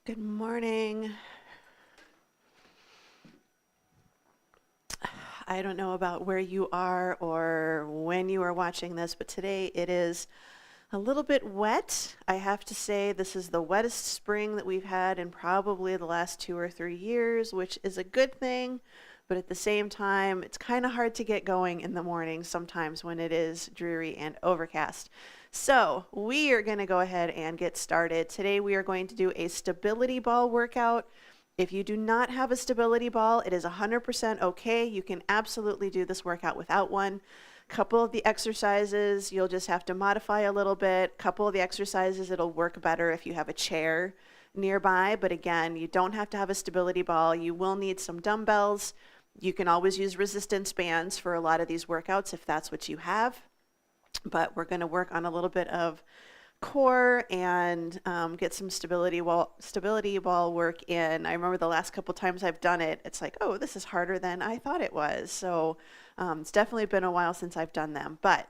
Good morning. I don't know about where you are or when you are watching this, but today it is a little bit wet. I have to say this is the wettest spring that we've had in probably the last 2 or 3 years, which is a good thing, but at the same time, it's kind of hard to get going in the morning sometimes when it is dreary and overcast. So we are going to go ahead and get started. Today we are going to do a stability ball workout. If you do not have a stability ball, it is 100% okay. You can absolutely do this workout without one. Couple of the exercises, you'll just have to modify a little bit. Couple of the exercises, it'll work better if you have a chair nearby. But again, you don't have to have a stability ball. You will need some dumbbells. You can always use resistance bands for a lot of these workouts if that's what you have. But we're going to work on a little bit of core and get some stability ball work in. I remember the last couple times I've done it, it's like, oh, this is harder than I thought it was. So it's definitely been a while since I've done them. But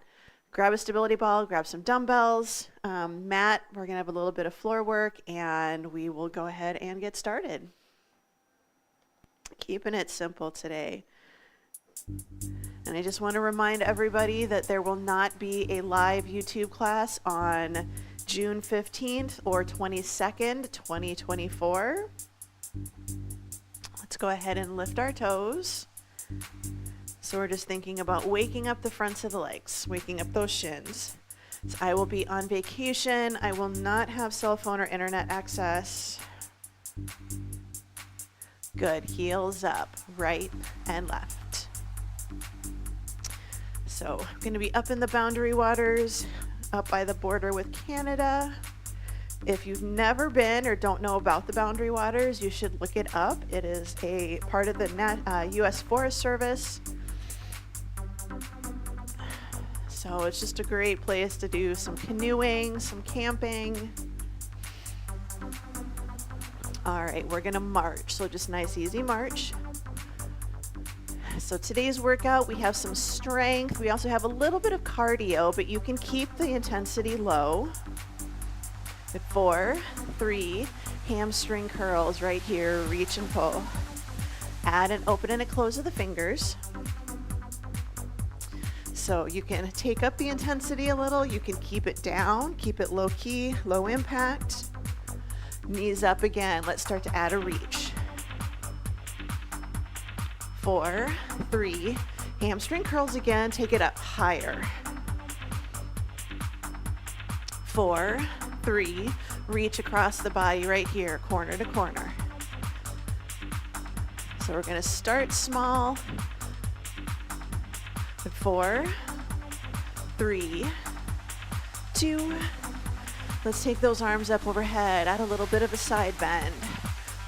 grab a stability ball, grab some dumbbells, mat. We're going to have a little bit of floor work, and we will go ahead and get started. Keeping it simple today. And I just want to remind everybody that there will not be a live YouTube class on June 15th or 22nd, 2024. Let's go ahead and lift our toes. So we're just thinking about waking up the fronts of the legs, waking up those shins. So I will be on vacation. I will not have cell phone or internet access. Good. Heels up, right and left. So I'm going to be up in the Boundary Waters, up by the border with Canada. If you've never been or don't know about the Boundary Waters, you should look it up. It is a part of the U.S. Forest Service. So it's just a great place to do some canoeing, some camping. All right, we're going to march. So just nice, easy march. So today's workout, we have some strength. We also have a little bit of cardio, but you can keep the intensity low. 4, 3, hamstring curls right here, reach and pull. Add an open and a close of the fingers. So you can take up the intensity a little. You can keep it down, keep it low key, low impact. Knees up again. Let's start to add a reach. 4, 3, hamstring curls again, take it up higher. 4, 3, reach across the body right here, corner to corner. So we're going to start small. 4, 3, 2, let's take those arms up overhead, add a little bit of a side bend.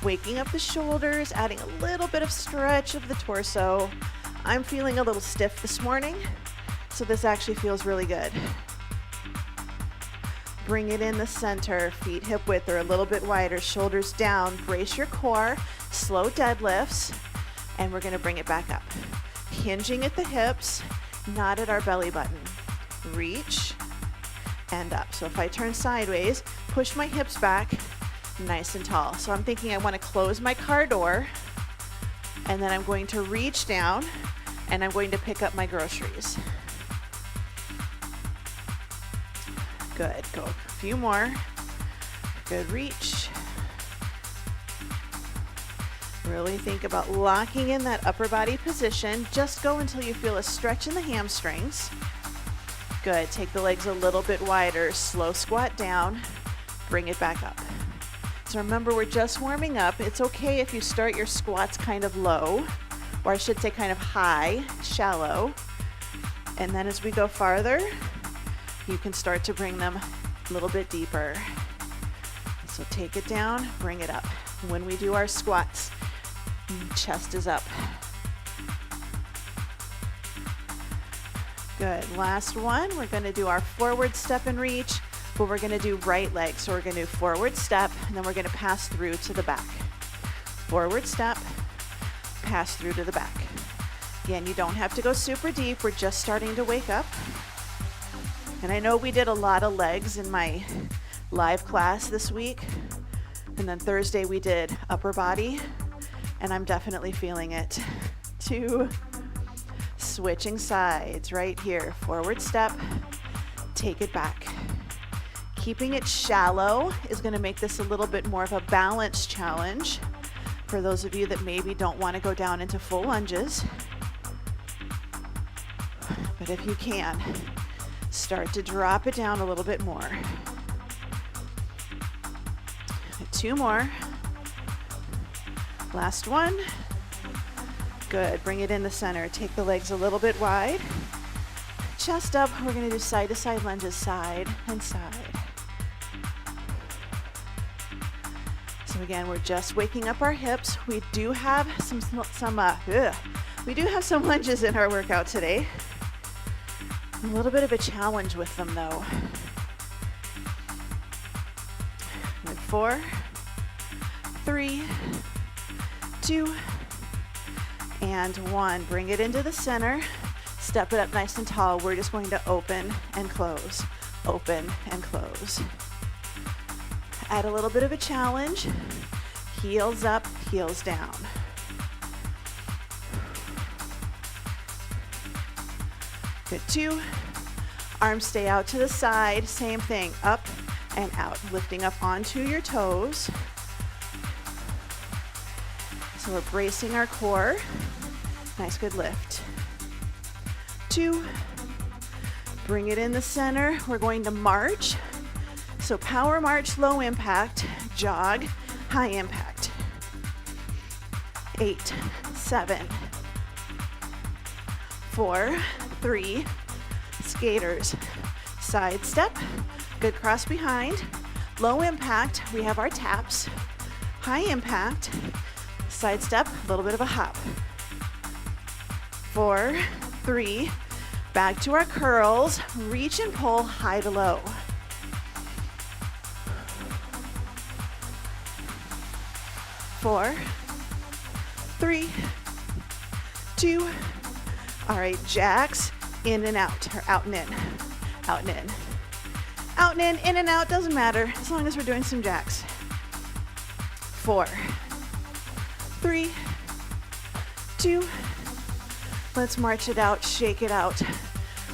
Waking up the shoulders, adding a little bit of stretch of the torso. I'm feeling a little stiff this morning, so this actually feels really good. Bring it in the center, feet hip width or a little bit wider, shoulders down, brace your core, slow deadlifts, and we're gonna bring it back up. Hinging at the hips, not at our belly button. Reach and up. So if I turn sideways, push my hips back, nice and tall. So I'm thinking I want to close my car door, and then I'm going to reach down and I'm going to pick up my groceries. Good, go a few more. Good reach. Really think about locking in that upper body position. Just go until you feel a stretch in the hamstrings. Good, take the legs a little bit wider, slow squat down, bring it back up. So remember, we're just warming up. It's okay if you start your squats kind of low, or I should say kind of high, shallow. And then as we go farther, you can start to bring them a little bit deeper. So take it down, bring it up. When we do our squats, chest is up. Good, last one. We're gonna do our forward step and reach, but we're gonna do right leg. So we're gonna do forward step, and then we're gonna pass through to the back. Forward step, pass through to the back. Again, you don't have to go super deep. We're just starting to wake up. And I know we did a lot of legs in my live class this week. And then Thursday we did upper body, and I'm definitely feeling it. 2, switching sides right here. Forward step, take it back. Keeping it shallow is going to make this a little bit more of a balance challenge for those of you that maybe don't want to go down into full lunges. But if you can, start to drop it down a little bit more. 2 more. Last one. Good. Bring it in the center. Take the legs a little bit wide. Chest up. We're going to do side to side lunges, side and side. So again, we're just waking up our hips. We do have some lunges in our workout today. A little bit of a challenge with them though. Good. 4, 3, 2, and 1. Bring it into the center. Step it up nice and tall. We're just going to open and close, open and close. Add a little bit of a challenge. Heels up, heels down. Good. 2. Arms stay out to the side. Same thing, up and out. Lifting up onto your toes. So we're bracing our core. Nice, good lift. 2. Bring it in the center. We're going to march. So power march, low impact, jog, high impact. 8, 7, 4, 3, skaters, side step, good cross behind, low impact, we have our taps, high impact, side step, a little bit of a hop. 4, 3, back to our curls, reach and pull, high to low. 4, 3, 2. All right, jacks, in and out, or out and in, out and in. Out and in and out, doesn't matter, as long as we're doing some jacks. 4, 3, 2. Let's march it out, shake it out.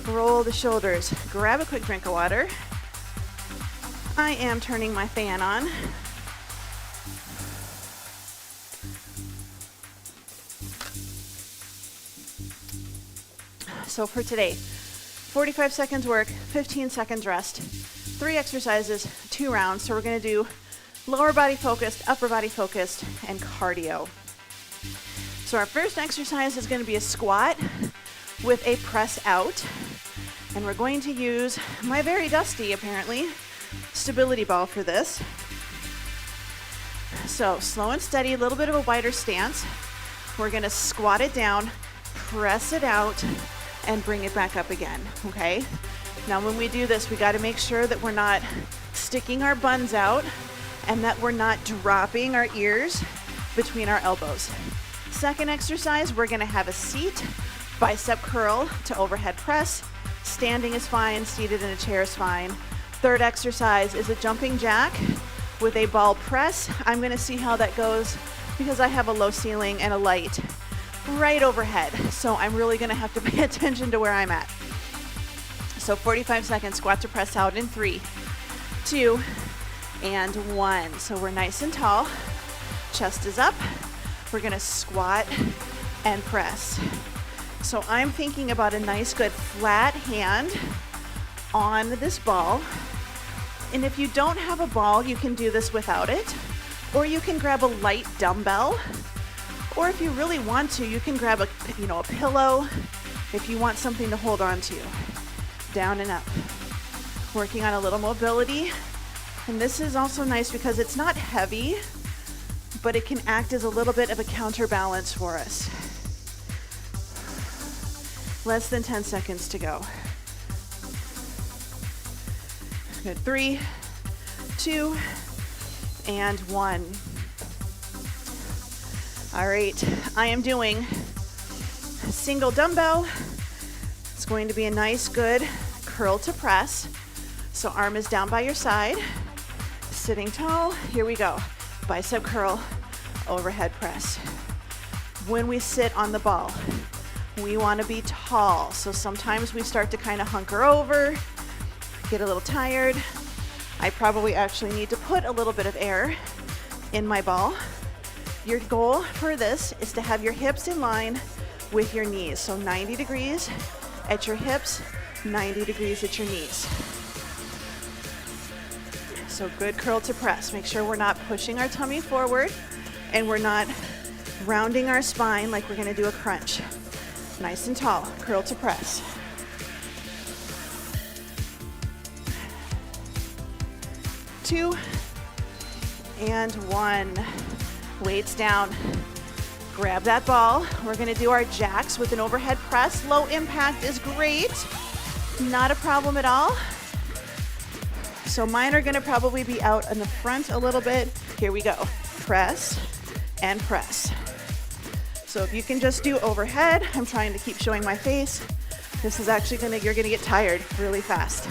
Roll the shoulders, grab a quick drink of water. I am turning my fan on. So for today, 45 seconds work, 15 seconds rest, 3 exercises, 2 rounds. So we're going to do lower body focused, upper body focused, and cardio. So our first exercise is going to be a squat with a press out. And we're going to use my very dusty, apparently, stability ball for this. So slow and steady, a little bit of a wider stance. We're going to squat it down, press it out, and bring it back up again, okay? Now when we do this, we got to make sure that we're not sticking our buns out and that we're not dropping our ears between our elbows. Second exercise, we're going to have a seat, bicep curl to overhead press. Standing is fine, seated in a chair is fine. Third exercise is a jumping jack with a ball press. I'm going to see how that goes because I have a low ceiling and a light right overhead. So I'm really going to have to pay attention to where I'm at. So 45 seconds, squat to press out in 3, 2, and 1. So we're nice and tall. Chest is up. We're going to squat and press. So I'm thinking about a nice, good flat hand on this ball. And if you don't have a ball, you can do this without it. Or you can grab a light dumbbell. Or if you really want to, you can grab a pillow if you want something to hold on to. Down and up. Working on a little mobility. And this is also nice because it's not heavy, but it can act as a little bit of a counterbalance for us. Less than 10 seconds to go. Good. 3, 2, and 1. All right, I am doing a single dumbbell. It's going to be a nice, good curl to press. So arm is down by your side, sitting tall. Here we go. bicep curl, overhead press. When we sit on the ball, we want to be tall. So sometimes we start to kind of hunker over, get a little tired. I probably actually need to put a little bit of air in my ball. Your goal for this is to have your hips in line with your knees. So 90 degrees at your hips, 90 degrees at your knees. So good curl to press. Make sure we're not pushing our tummy forward and we're not rounding our spine like we're gonna do a crunch. Nice and tall, curl to press. Two and one. Weights down. Grab that ball. We're gonna do our jacks with an overhead press. Low impact is great. Not a problem at all. So mine are gonna probably be out in the front a little bit. Here we go. Press and press. So if you can just do overhead, I'm trying to keep showing my face. This is actually you're gonna get tired really fast.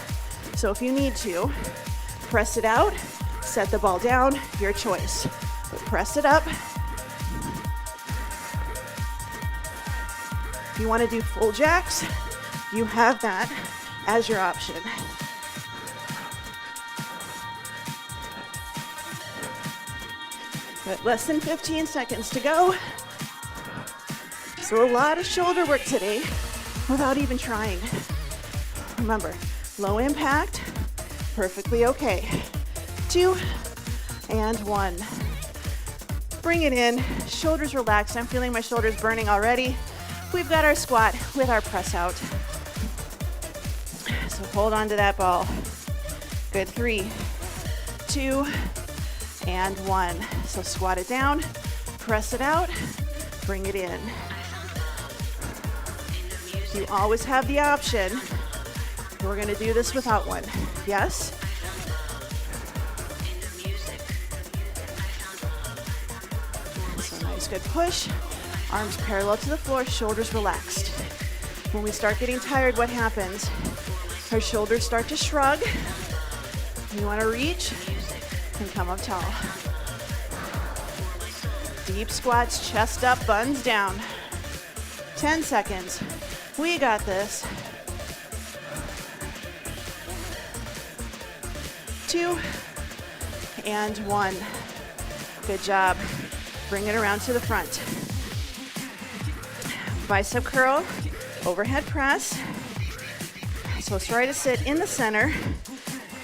So if you need to, press it out, set the ball down, your choice. But press it up. If you wanna do full jacks, you have that as your option. But less than 15 seconds to go. So a lot of shoulder work today without even trying. Remember, low impact, perfectly okay. 2 and 1. Bring it in, shoulders relaxed. I'm feeling my shoulders burning already. We've got our squat with our press out. So hold on to that ball. Good, 3, 2, and 1. So squat it down, press it out, bring it in. You always have the option. We're gonna do this without one. Yes? So nice, good push. Arms parallel to the floor, shoulders relaxed. When we start getting tired, what happens? Our shoulders start to shrug. You wanna reach and come up tall. Deep squats, chest up, buns down. 10 seconds. We got this. 2 and 1. Good job. Bring it around to the front. Bicep curl, overhead press. So try to sit in the center.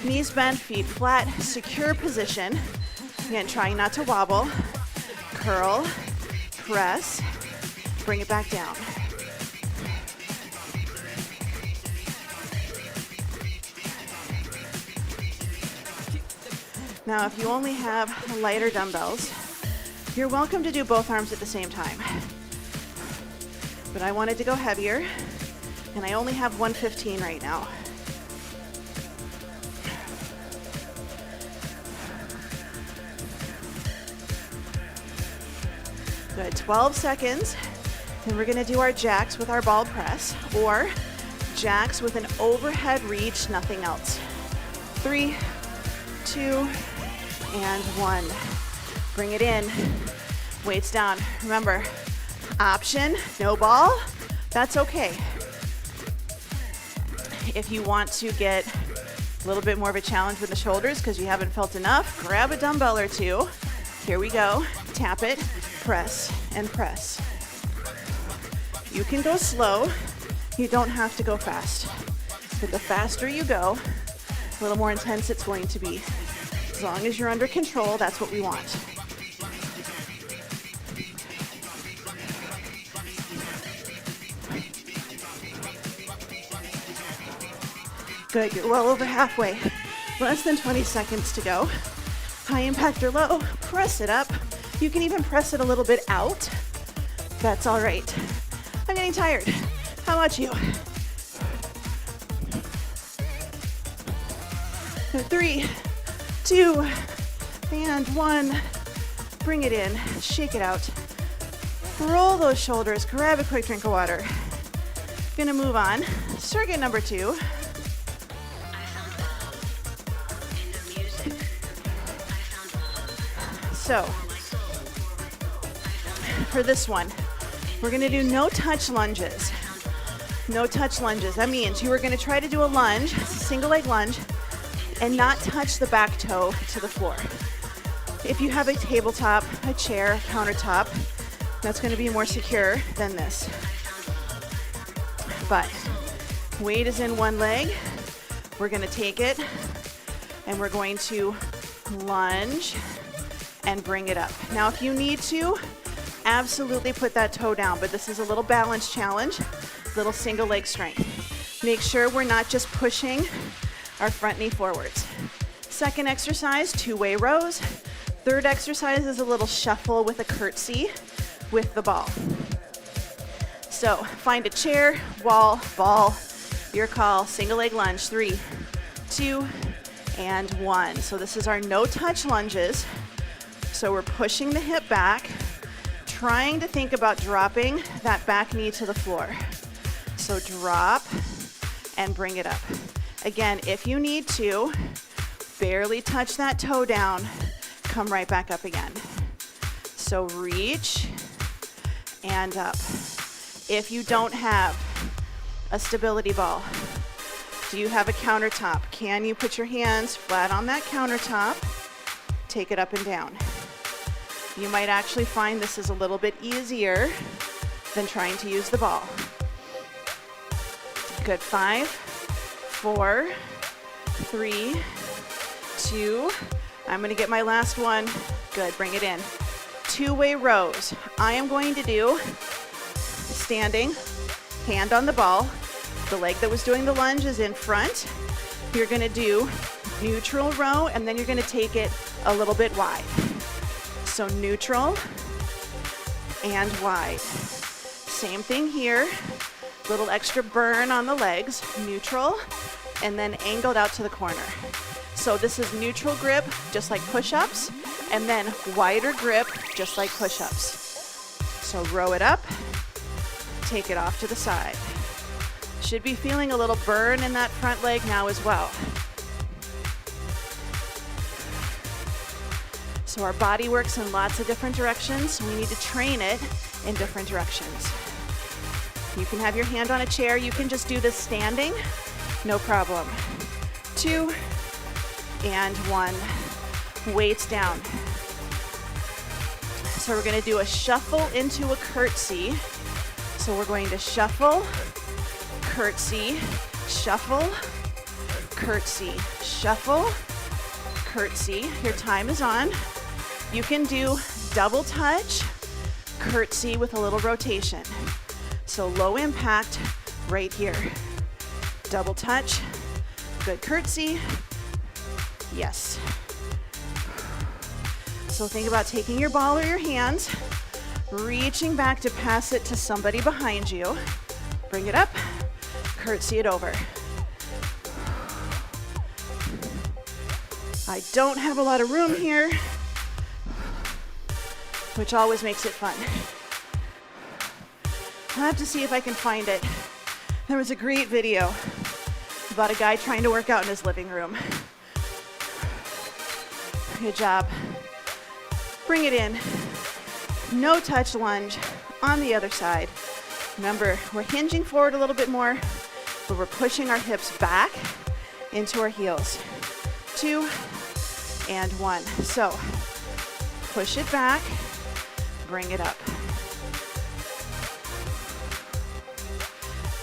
Knees bent, feet flat, secure position. Again, trying not to wobble. Curl, press, bring it back down. Now, if you only have lighter dumbbells, you're welcome to do both arms at the same time. But I wanted to go heavier, and I only have 115 right now. Good, 12 seconds. And we're gonna do our jacks with our ball press, or jacks with an overhead reach, nothing else. 3, 2, and 1. Bring it in, weights down. Remember, option, no ball, that's okay. If you want to get a little bit more of a challenge with the shoulders because you haven't felt enough, grab a dumbbell or two. Here we go, tap it, press, and press. You can go slow, you don't have to go fast. But the faster you go, a little more intense it's going to be. As long as you're under control, that's what we want. Good, you're well over halfway. Less than 20 seconds to go. High impact or low, press it up. You can even press it a little bit out. That's all right. I'm getting tired. How about you? 3, 2, and 1. Bring it in, shake it out. Roll those shoulders, grab a quick drink of water. Gonna move on. Circuit number 2. So for this one, we're gonna do no touch lunges. No touch lunges. That means you are gonna try to do a lunge, it's a single leg lunge, and not touch the back toe to the floor. If you have a tabletop, a chair, countertop, that's gonna be more secure than this. But weight is in one leg. We're gonna take it and we're going to lunge and bring it up. Now, if you need to, absolutely put that toe down, but this is a little balance challenge, little single leg strength. Make sure we're not just pushing our front knee forwards. Second exercise, two-way rows. Third exercise is a little shuffle with a curtsy with the ball. So find a chair, wall, ball, your call, single leg lunge, 3, 2, and 1. So this is our no touch lunges. So we're pushing the hip back, trying to think about dropping that back knee to the floor. So drop and bring it up. Again, if you need to, barely touch that toe down, come right back up again. So reach and up. If you don't have a stability ball, do you have a countertop? Can you put your hands flat on that countertop? Take it up and down. You might actually find this is a little bit easier than trying to use the ball. Good, 5, 4, 3, 2. I'm gonna get my last one. Good, bring it in. Two-way rows. I am going to do standing, hand on the ball. The leg that was doing the lunge is in front. You're gonna do neutral row, and then you're gonna take it a little bit wide. So neutral and wide. Same thing here. Little extra burn on the legs. Neutral and then angled out to the corner. So this is neutral grip, just like push-ups, and then wider grip, just like push-ups. So row it up, take it off to the side. Should be feeling a little burn in that front leg now as well. So our body works in lots of different directions. We need to train it in different directions. You can have your hand on a chair. You can just do this standing, no problem. 2 and 1. Weights down. So we're going to do a shuffle into a curtsy. So we're going to shuffle, curtsy, shuffle, curtsy, shuffle, curtsy. Your time is on. You can do double touch, curtsy with a little rotation. So low impact right here. Double touch, good curtsy, yes. So think about taking your ball or your hands, reaching back to pass it to somebody behind you. Bring it up, curtsy it over. I don't have a lot of room here, which always makes it fun. I'll have to see if I can find it. There was a great video about a guy trying to work out in his living room. Good job. Bring it in. No touch lunge on the other side. Remember, we're hinging forward a little bit more, but we're pushing our hips back into our heels. 2 and 1. So push it back, bring it up.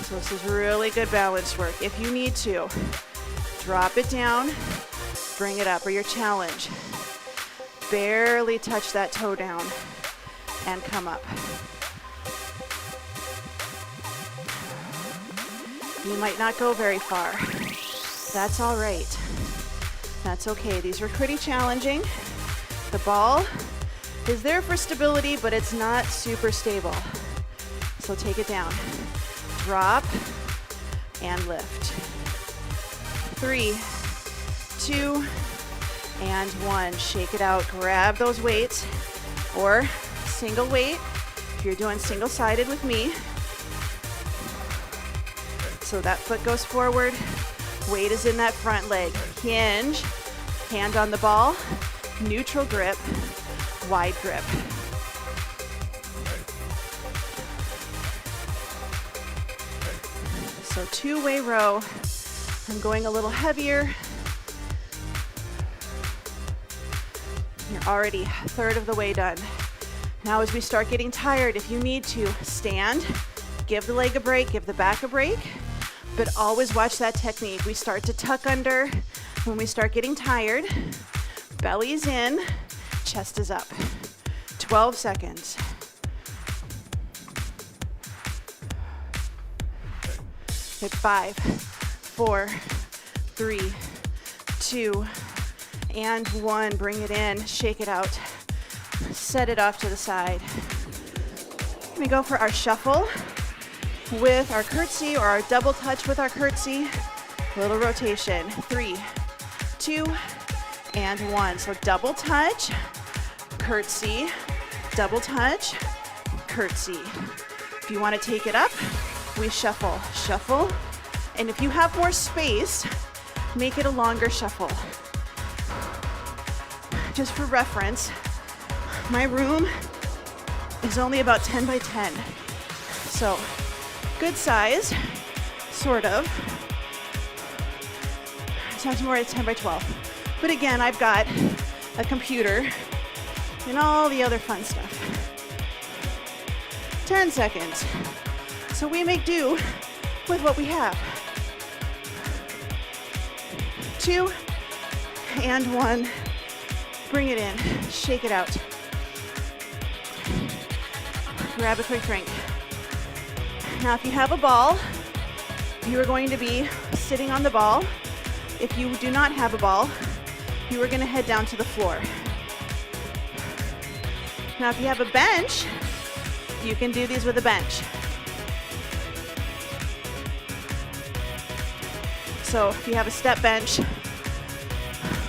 So this is really good balance work. If you need to, drop it down, bring it up, or your challenge. Barely touch that toe down and come up. You might not go very far. That's all right. That's okay. These are pretty challenging. The ball is there for stability, but it's not super stable. So take it down. Drop and lift. 3, 2, and 1. Shake it out. Grab those weights, or single weight if you're doing single-sided with me. So that foot goes forward. Weight is in that front leg. Hinge, hand on the ball, neutral grip, wide grip. So two-way row. I'm going a little heavier. You're already a third of the way done. Now as we start getting tired, if you need to, stand, give the leg a break, give the back a break, but always watch that technique. We start to tuck under when we start getting tired. Belly's in, chest is up. 12 seconds. Hit 5, 4, 3, 2, and 1. Bring it in, shake it out. Set it off to the side. We go for our shuffle with our curtsy or our double touch with our curtsy. Little rotation. 3, 2, and 1. So double touch, curtsy, double touch, curtsy. If you want to take it up, we shuffle, shuffle. And if you have more space, make it a longer shuffle. Just for reference, my room is only about 10 by 10. So good size, sort of. It's more like 10 by 12. But again, I've got a computer and all the other fun stuff. 10 seconds. So we make do with what we have. 2 and 1. Bring it in, shake it out. Grab a quick drink. Now if you have a ball, you are going to be sitting on the ball. If you do not have a ball, you are going to head down to the floor. Now if you have a bench, you can do these with a bench. So if you have a step bench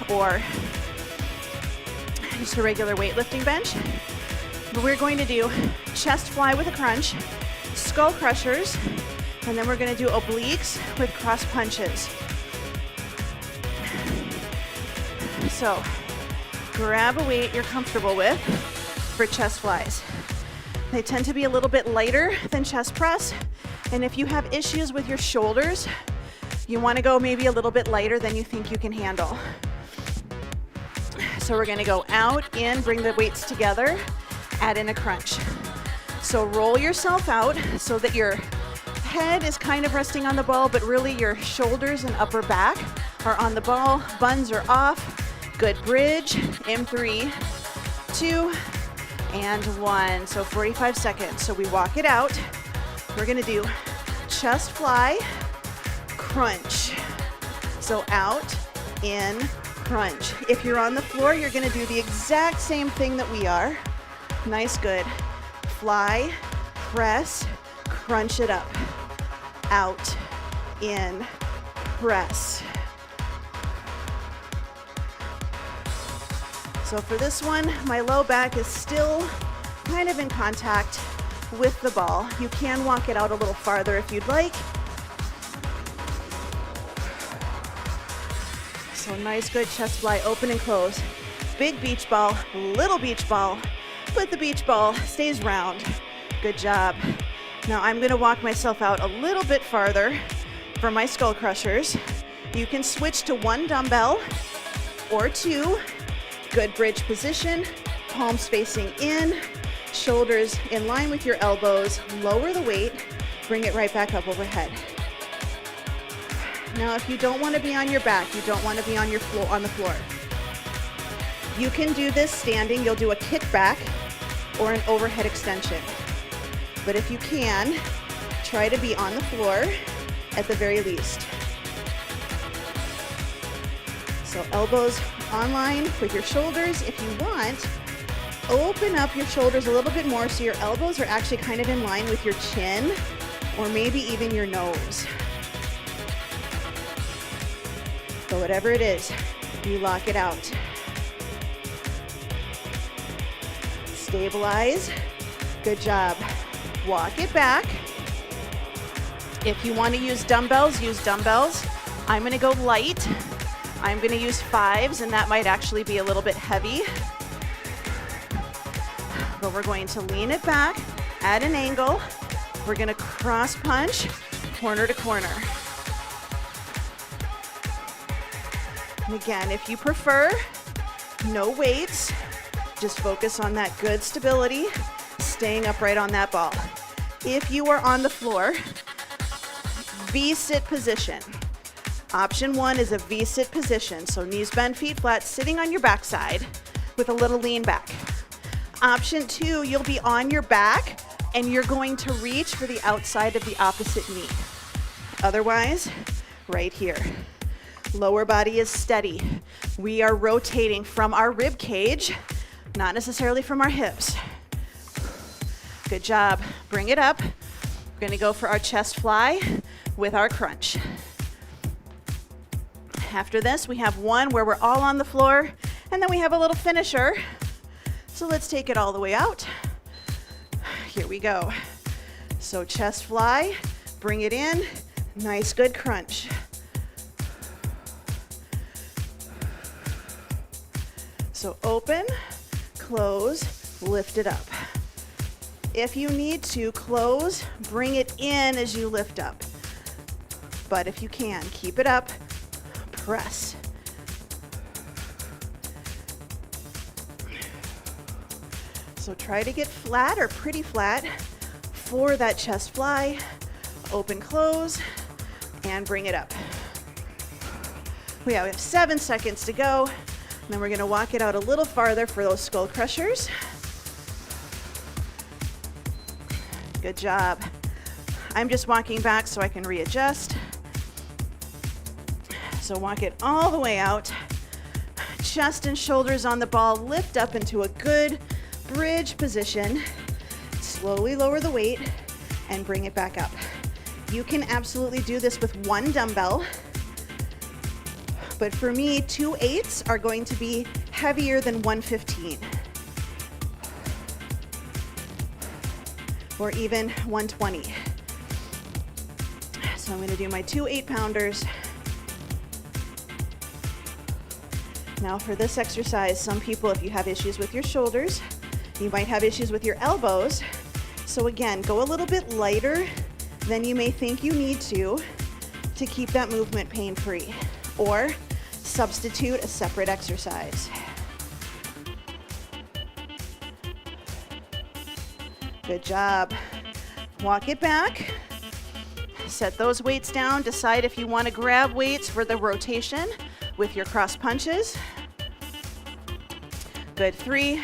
or just a regular weightlifting bench, but we're going to do chest fly with a crunch, skull crushers, and then we're going to do obliques with cross punches. So grab a weight you're comfortable with for chest flies. They tend to be a little bit lighter than chest press, and if you have issues with your shoulders, you want to go maybe a little bit lighter than you think you can handle. So we're going to go out, in, bring the weights together, add in a crunch. So roll yourself out so that your head is kind of resting on the ball, but really your shoulders and upper back are on the ball. Buns are off. Good bridge. In 3, 2, and 1. So 45 seconds. So we walk it out. We're going to do chest fly, crunch. So out, in, crunch. If you're on the floor, you're going to do the exact same thing that we are. Nice, good. Fly, press, crunch it up. Out, in, press. So for this one, my low back is still kind of in contact with the ball. You can walk it out a little farther if you'd like. So nice, good chest fly, open and close. Big beach ball, little beach ball, but the beach ball stays round. Good job. Now I'm gonna walk myself out a little bit farther for my skull crushers. You can switch to 1 dumbbell or 2. Good bridge position, palms facing in, shoulders in line with your elbows, lower the weight, bring it right back up overhead. Now, if you don't want to be on your back, you don't want to be on your floor, on the floor, you can do this standing. You'll do a kickback or an overhead extension. But if you can, try to be on the floor at the very least. So elbows on line with your shoulders. If you want, open up your shoulders a little bit more so your elbows are actually kind of in line with your chin or maybe even your nose. So whatever it is, you lock it out. Stabilize. Good job. Walk it back. If you want to use dumbbells, use dumbbells. I'm going to go light. I'm going to use 5s, and that might actually be a little bit heavy. but we're going to lean it back at an angle. We're going to cross punch corner to corner. And again, if you prefer, no weights, just focus on that good stability, staying upright on that ball. If you are on the floor, V-sit position. Option 1 is a V-sit position, so knees bent, feet flat, sitting on your backside with a little lean back. Option 2, you'll be on your back and you're going to reach for the outside of the opposite knee. Otherwise, right here. Lower body is steady. We are rotating from our rib cage, not necessarily from our hips. Good job. Bring it up. We're going to go for our chest fly with our crunch. After this, we have one where we're all on the floor, and then we have a little finisher. So let's take it all the way out. Here we go. So chest fly, bring it in, nice good crunch. So open, close, lift it up. If you need to close, bring it in as you lift up. But if you can, keep it up, press. So try to get flat or pretty flat for that chest fly. Open, close, and bring it up. We have 7 seconds to go. And then we're going to walk it out a little farther for those skull crushers. Good job. I'm just walking back so I can readjust. So walk it all the way out. Chest and shoulders on the ball. Lift up into a good bridge position. Slowly lower the weight and bring it back up. You can absolutely do this with one dumbbell. But for me, 2 8s are going to be heavier than 115. Or even 120. So I'm going to do my 2 8-pounders. Now for this exercise, some people, if you have issues with your shoulders, you might have issues with your elbows. So again, go a little bit lighter than you may think you need to keep that movement pain-free. Or substitute a separate exercise. Good job. Walk it back. Set those weights down. Decide if you want to grab weights for the rotation with your cross punches. Good. 3,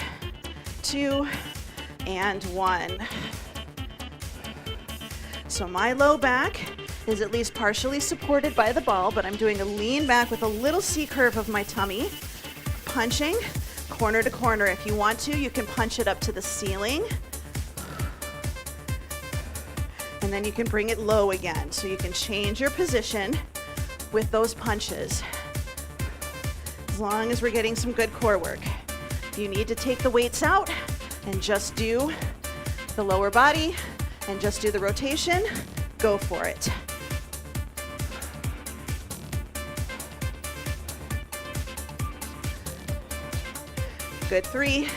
2, and 1. So my low back is at least partially supported by the ball, but I'm doing a lean back with a little C curve of my tummy, punching corner to corner. If you want to, you can punch it up to the ceiling. And then you can bring it low again. So you can change your position with those punches. As long as we're getting some good core work. If you need to take the weights out and just do the lower body and just do the rotation, go for it. Good. 3,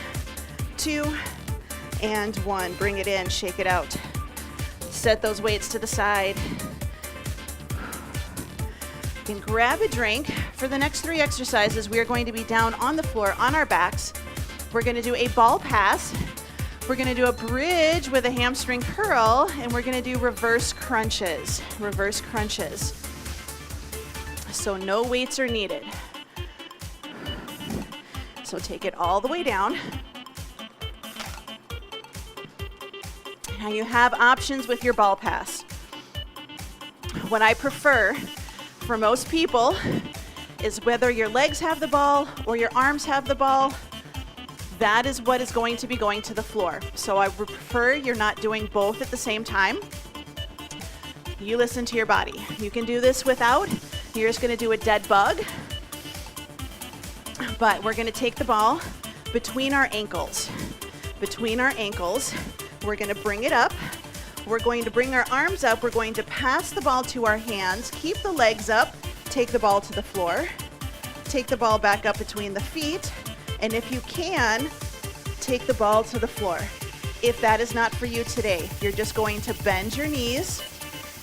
2, and 1. Bring it in, shake it out. Set those weights to the side. You can grab a drink. For the next 3 exercises, we are going to be down on the floor on our backs. We're going to do a ball pass. We're going to do a bridge with a hamstring curl, and we're going to do reverse crunches. Reverse crunches. So no weights are needed. So take it all the way down. Now you have options with your ball pass. What I prefer for most people is whether your legs have the ball or your arms have the ball, that is what is going to be going to the floor. So I would prefer you're not doing both at the same time. You listen to your body. You can do this without. You're just going to do a dead bug. But we're going to take the ball between our ankles. Between our ankles, we're going to bring it up. We're going to bring our arms up. We're going to pass the ball to our hands. Keep the legs up. Take the ball to the floor. Take the ball back up between the feet. And if you can, take the ball to the floor. If that is not for you today, you're just going to bend your knees,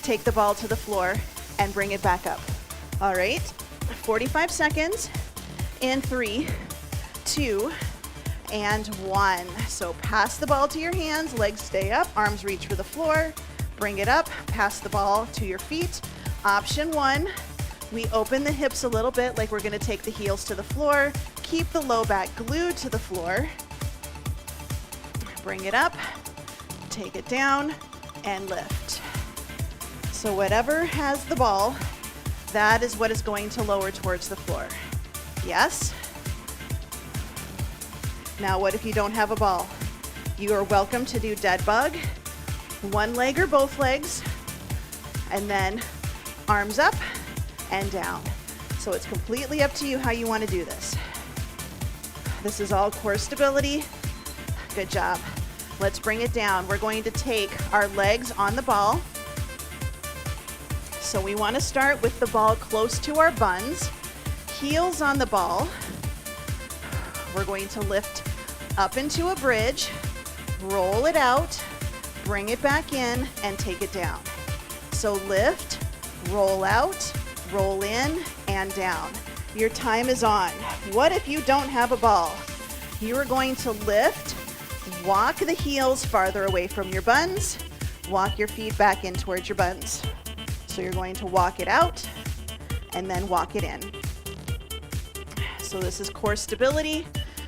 take the ball to the floor, and bring it back up. All right, 45 seconds in 3, 2, and 1. So pass the ball to your hands, legs stay up, arms reach for the floor, bring it up, pass the ball to your feet. Option 1, we open the hips a little bit like we're gonna take the heels to the floor, keep the low back glued to the floor, bring it up, take it down, and lift. So whatever has the ball, that is what is going to lower towards the floor. Yes? Now what if you don't have a ball? You are welcome to do dead bug, one leg or both legs, and then arms up and down. So it's completely up to you how you want to do this. This is all core stability. Good job. Let's bring it down. We're going to take our legs on the ball. So we want to start with the ball close to our buns, heels on the ball. We're going to lift up into a bridge, roll it out, bring it back in, and take it down. So lift, roll out, roll in, and down. Your time is on. What if you don't have a ball? You are going to lift, walk the heels farther away from your buns, walk your feet back in towards your buns. So you're going to walk it out and then walk it in. So this is core stability.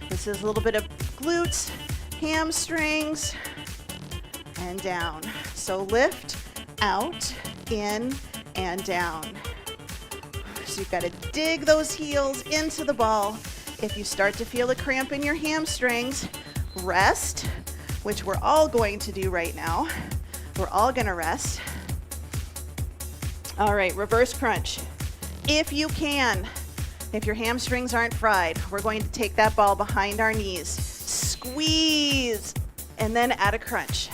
This is a little bit of glutes, hamstrings, and down. So lift, out, in, and down. So you've got to dig those heels into the ball. If you start to feel a cramp in your hamstrings, rest, which we're all going to do right now. We're all going to rest. All right, reverse crunch. If you can, if your hamstrings aren't fried, we're going to take that ball behind our knees, squeeze, and then add a crunch.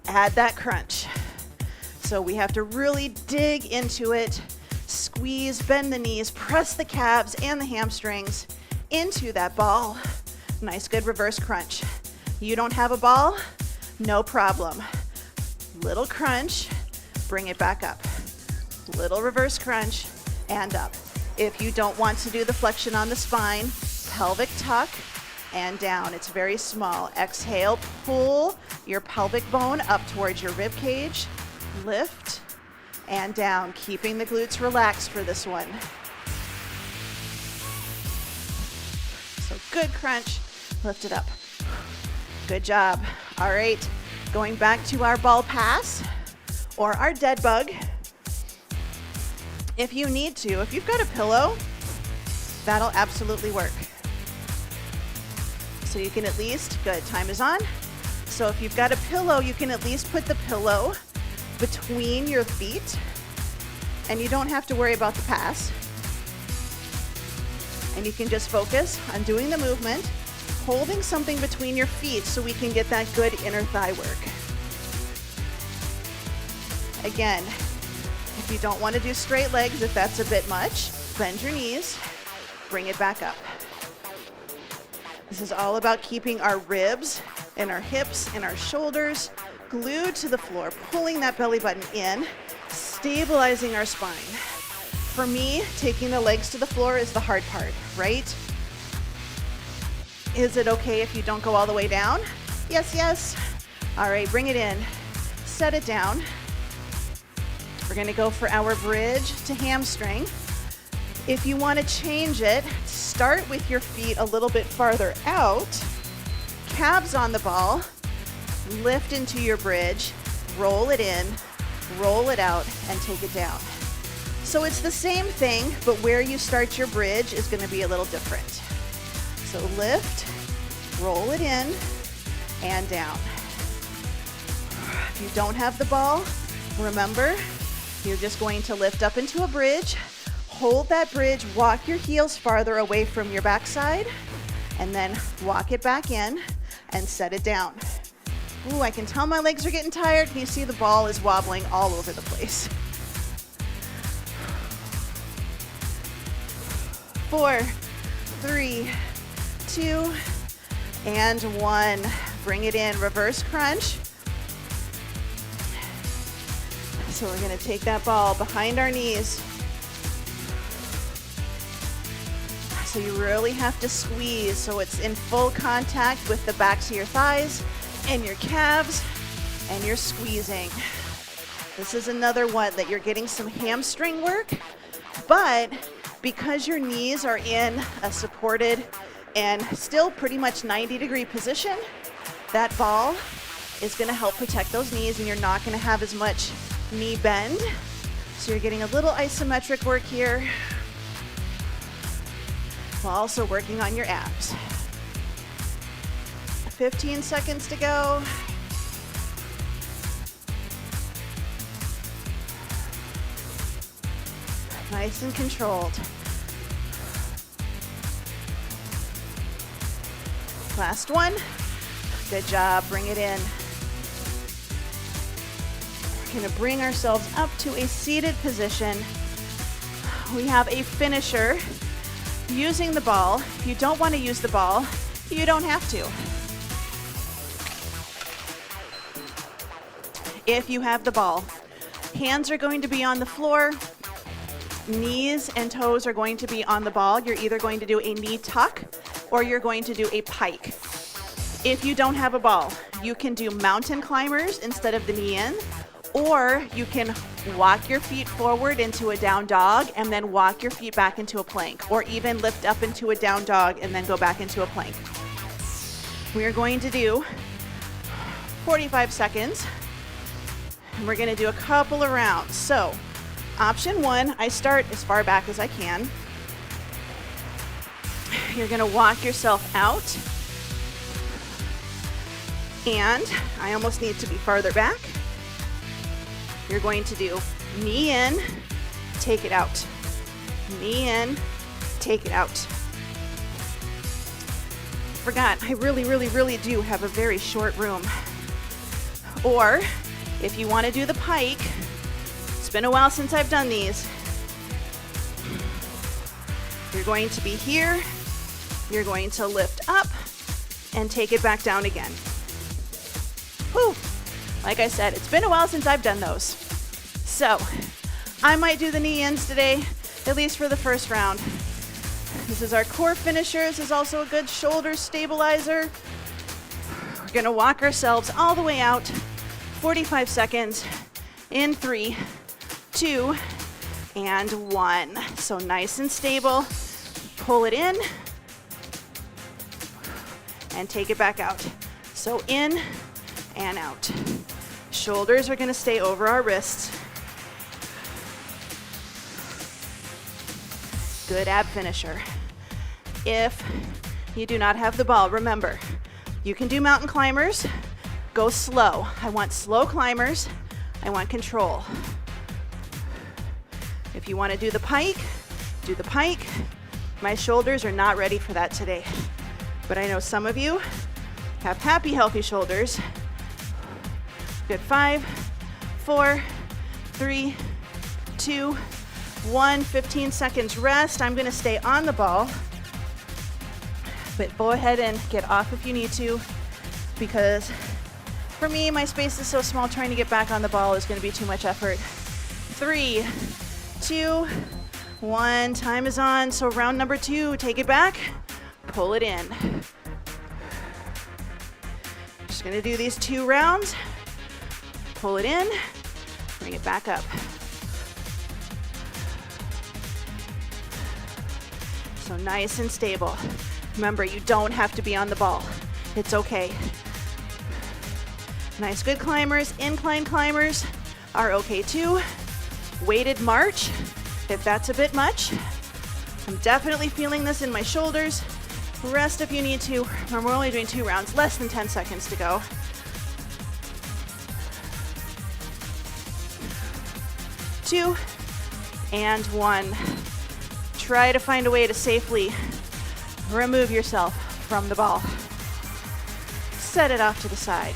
Add that crunch. So we have to really dig into it, squeeze, bend the knees, press the calves and the hamstrings into that ball. Nice, good reverse crunch. You don't have a ball? No problem. Little crunch, bring it back up. Little reverse crunch, and up. If you don't want to do the flexion on the spine, pelvic tuck, and down. It's very small. Exhale, pull your pelvic bone up towards your rib cage. Lift, and down, keeping the glutes relaxed for this one. So good crunch, lift it up. Good job. All right, going back to our ball pass or our dead bug. If you need to, if you've got a pillow, that'll absolutely work. So you can at least, good, time is on. So if you've got a pillow, you can at least put the pillow between your feet, and you don't have to worry about the pass. And you can just focus on doing the movement, holding something between your feet so we can get that good inner thigh work. Again, if you don't want to do straight legs, if that's a bit much, bend your knees, bring it back up. This is all about keeping our ribs and our hips and our shoulders glued to the floor, pulling that belly button in, stabilizing our spine. For me, taking the legs to the floor is the hard part, right? Is it okay if you don't go all the way down? Yes, yes. All right, bring it in, set it down. We're gonna go for our bridge to hamstring. If you wanna change it, start with your feet a little bit farther out, calves on the ball, lift into your bridge, roll it in, roll it out, and take it down. So it's the same thing, but where you start your bridge is gonna be a little different. So lift, roll it in, and down. If you don't have the ball, remember, you're just going to lift up into a bridge, hold that bridge, walk your heels farther away from your backside, and then walk it back in and set it down. Ooh, I can tell my legs are getting tired. Can you see the ball is wobbling all over the place? 4, 3, 2, and 1. Bring it in, reverse crunch. So we're gonna take that ball behind our knees. So you really have to squeeze so it's in full contact with the backs of your thighs and your calves, and you're squeezing. This is another one that you're getting some hamstring work, but because your knees are in a supported and still pretty much 90-degree position, that ball is gonna help protect those knees, and you're not gonna have as much knee bend. So you're getting a little isometric work here, while also working on your abs. 15 seconds to go. Nice and controlled. Last one. Good job, bring it in. We're gonna bring ourselves up to a seated position. We have a finisher using the ball. If you don't wanna use the ball, you don't have to. If you have the ball, hands are going to be on the floor, knees and toes are going to be on the ball. You're either going to do a knee tuck or you're going to do a pike. If you don't have a ball, you can do mountain climbers instead of the knee in, or you can walk your feet forward into a down dog and then walk your feet back into a plank, or even lift up into a down dog and then go back into a plank. We are going to do 45 seconds, and we're gonna do a couple of rounds. So, option 1, I start as far back as I can. You're gonna walk yourself out, and I almost need to be farther back. You're going to do knee in, take it out. Knee in, take it out. Forgot, I really do have a very short room. Or, if you want to do the pike, it's been a while since I've done these. You're going to be here, you're going to lift up and take it back down again. Whew. Like I said, it's been a while since I've done those. So, I might do the knee ins today, at least for the first round. This is our core finisher. This is also a good shoulder stabilizer. We're gonna walk ourselves all the way out, 45 seconds, in 3, 2, and 1. So nice and stable. Pull it in, and take it back out. So in and out. Shoulders are gonna stay over our wrists. Good ab finisher. If you do not have the ball, remember, you can do mountain climbers. Go slow. I want slow climbers. I want control. If you want to do the pike, do the pike. My shoulders are not ready for that today, but I know some of you have happy, healthy shoulders. Good, 5, 4, 3, 2, 1, 15 seconds rest. I'm gonna stay on the ball, but go ahead and get off if you need to, because for me, my space is so small, trying to get back on the ball is gonna be too much effort. 3, 2, 1, time is on. So round number 2, take it back, pull it in. Just gonna do these 2 rounds. Pull it in, bring it back up. So nice and stable. Remember, you don't have to be on the ball. It's okay. Nice, good climbers. Incline climbers are okay too. Weighted march, if that's a bit much. I'm definitely feeling this in my shoulders. Rest if you need to. We're only doing 2 rounds, less than 10 seconds to go. 2 and 1. Try to find a way to safely remove yourself from the ball. Set it off to the side.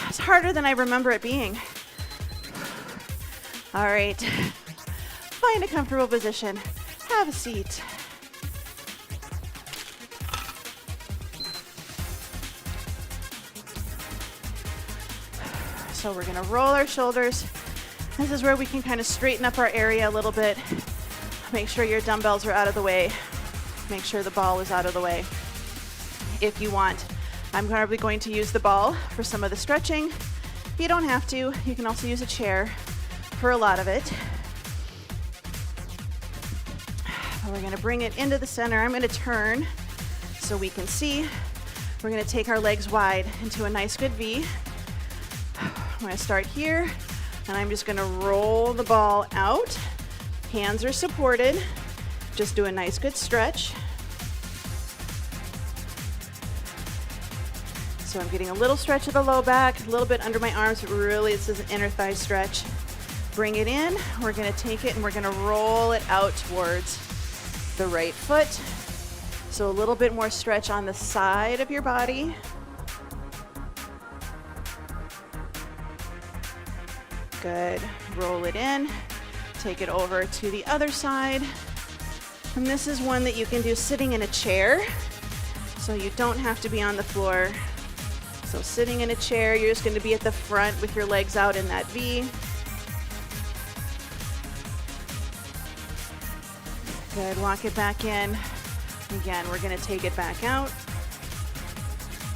It's harder than I remember it being. All right, find a comfortable position, have a seat. So we're gonna roll our shoulders. This is where we can kind of straighten up our area a little bit. Make sure your dumbbells are out of the way. Make sure the ball is out of the way. If you want, I'm probably going to use the ball for some of the stretching. You don't have to. You can also use a chair for a lot of it. We're gonna bring it into the center. I'm gonna turn so we can see. We're gonna take our legs wide into a nice good V. I'm gonna start here, and I'm just gonna roll the ball out. Hands are supported. Just do a nice good stretch. So I'm getting a little stretch of the low back, a little bit under my arms, but really this is an inner thigh stretch. Bring it in. We're gonna take it and we're gonna roll it out towards the right foot. So a little bit more stretch on the side of your body. Good. Roll it in. Take it over to the other side. And this is one that you can do sitting in a chair. So you don't have to be on the floor. So sitting in a chair, you're just going to be at the front with your legs out in that V. Good, walk it back in. Again, we're gonna take it back out.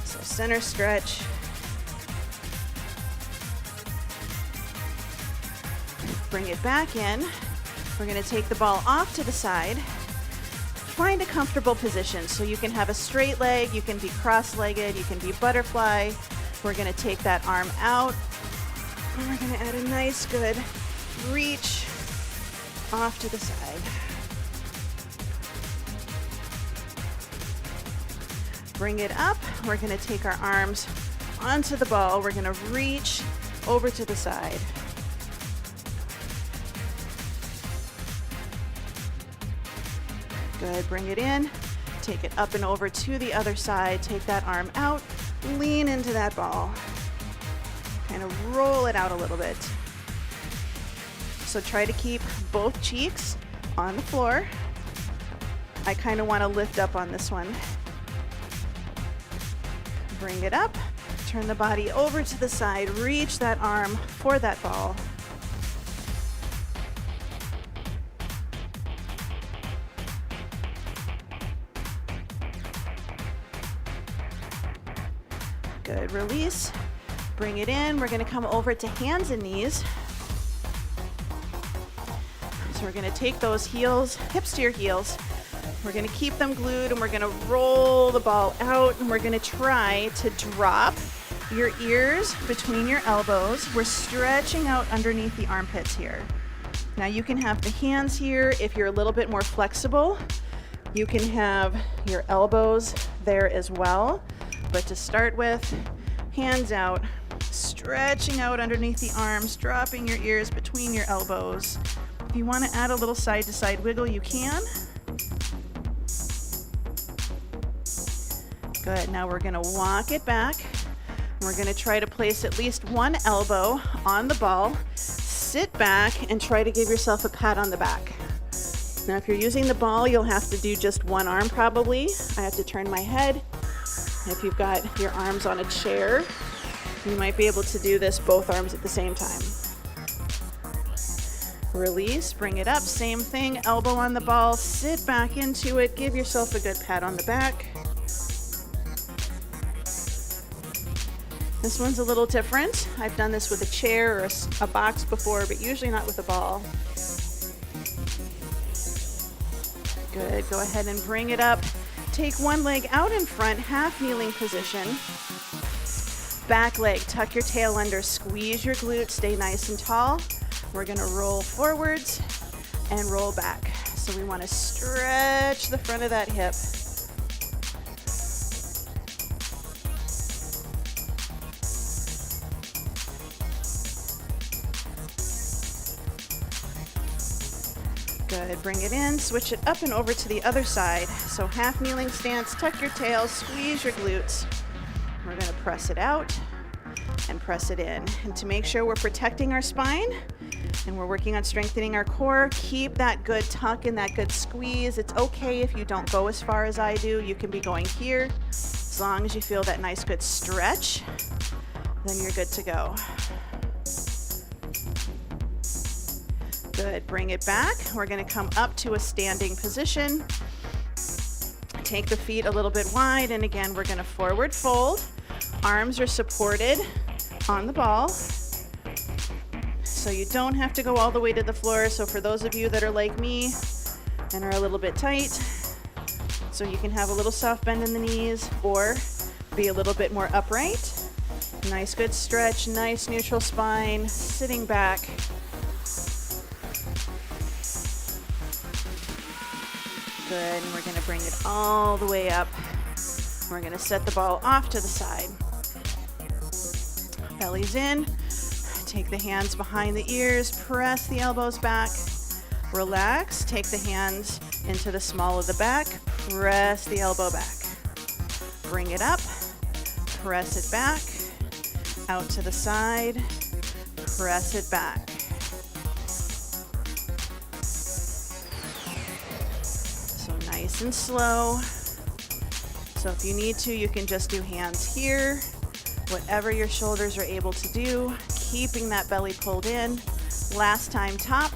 So center stretch. Bring it back in. We're gonna take the ball off to the side. Find a comfortable position. So you can have a straight leg, you can be cross-legged, you can be butterfly. We're gonna take that arm out. And we're gonna add a nice, good reach off to the side. Bring it up. We're going to take our arms onto the ball. We're going to reach over to the side. Good. Bring it in. Take it up and over to the other side. Take that arm out. Lean into that ball. Kind of roll it out a little bit. So try to keep both cheeks on the floor. I kind of want to lift up on this one. Bring it up, turn the body over to the side, reach that arm for that ball. Good, release. Bring it in. We're going to come over to hands and knees. So we're going to take those heels, hips to your heels. We're going to keep them glued and we're going to roll the ball out and we're going to try to drop your ears between your elbows. We're stretching out underneath the armpits here. Now you can have the hands here if you're a little bit more flexible. You can have your elbows there as well. But to start with, hands out, stretching out underneath the arms, dropping your ears between your elbows. If you want to add a little side to side wiggle, you can. Good, now we're gonna walk it back. We're gonna try to place at least one elbow on the ball. Sit back and try to give yourself a pat on the back. Now if you're using the ball, you'll have to do just one arm probably. I have to turn my head. If you've got your arms on a chair, you might be able to do this both arms at the same time. Release, bring it up, same thing, elbow on the ball, sit back into it, give yourself a good pat on the back. This one's a little different. I've done this with a chair or a box before, but usually not with a ball. Good, go ahead and bring it up. Take one leg out in front, half kneeling position. Back leg, tuck your tail under, squeeze your glutes, stay nice and tall. We're gonna roll forwards and roll back. So we wanna stretch the front of that hip. Good, bring it in, switch it up and over to the other side. So half kneeling stance, tuck your tail, squeeze your glutes. We're gonna press it out and press it in. And to make sure we're protecting our spine and we're working on strengthening our core, keep that good tuck and that good squeeze. It's okay if you don't go as far as I do. You can be going here. As long as you feel that nice good stretch, then you're good to go. Good, bring it back. We're gonna come up to a standing position. Take the feet a little bit wide, and again, we're gonna forward fold. Arms are supported on the ball, so you don't have to go all the way to the floor. So for those of you that are like me and are a little bit tight, so you can have a little soft bend in the knees or be a little bit more upright. Nice good stretch, nice neutral spine, sitting back. Good, and we're gonna bring it all the way up. We're gonna set the ball off to the side. Belly's in, take the hands behind the ears, press the elbows back, relax, take the hands into the small of the back, press the elbow back. Bring it up, press it back, out to the side, press it back. So nice and slow. So if you need to, you can just do hands here, whatever your shoulders are able to do, keeping that belly pulled in. Last time top,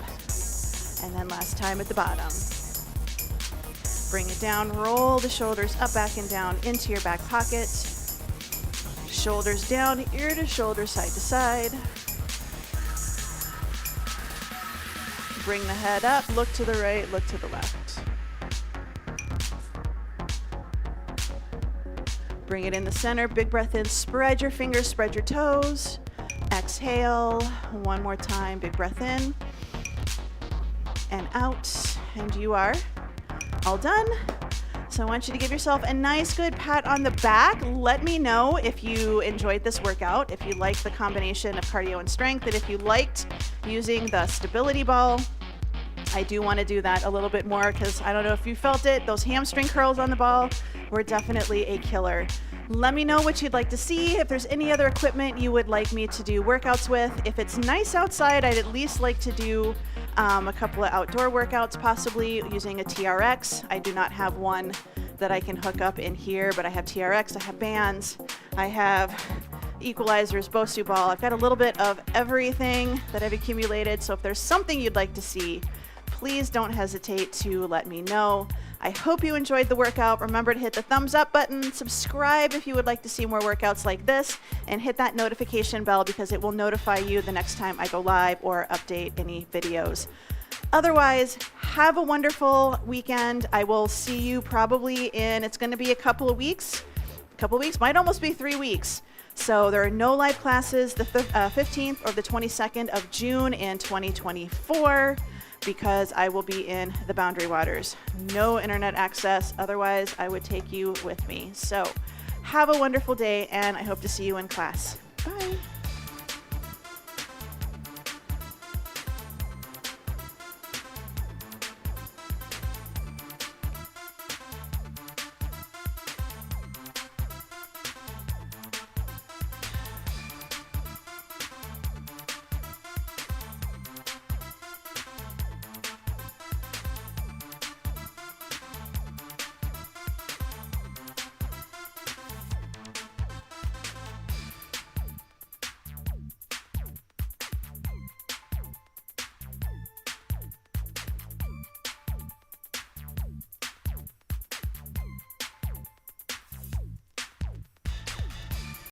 and then last time at the bottom. Bring it down, roll the shoulders up, back, and down into your back pocket. Shoulders down, ear to shoulder, side to side. Bring the head up, look to the right, look to the left. Bring it in the center, big breath in, spread your fingers, spread your toes. Exhale, one more time, big breath in and out, and you are all done. So I want you to give yourself a nice good pat on the back. Let me know if you enjoyed this workout, if you liked the combination of cardio and strength, and if you liked using the stability ball. I do want to do that a little bit more because I don't know if you felt it, those hamstring curls on the ball were definitely a killer. Let me know what you'd like to see, if there's any other equipment you would like me to do workouts with. If it's nice outside, I'd at least like to do a couple of outdoor workouts, possibly using a TRX. I do not have one that I can hook up in here, but I have TRX, I have bands, I have equalizers, Bosu ball. I've got a little bit of everything that I've accumulated. So if there's something you'd like to see, please don't hesitate to let me know. I hope you enjoyed the workout. Remember to hit the thumbs up button, subscribe if you would like to see more workouts like this, and hit that notification bell because it will notify you the next time I go live or update any videos. Otherwise, have a wonderful weekend. I will see you probably in, it's gonna be a couple of weeks, might almost be 3 weeks. So there are no live classes the 15th or the 22nd of June in 2024. Because I will be in the Boundary Waters. No internet access, otherwise I would take you with me. So have a wonderful day, and I hope to see you in class. Bye.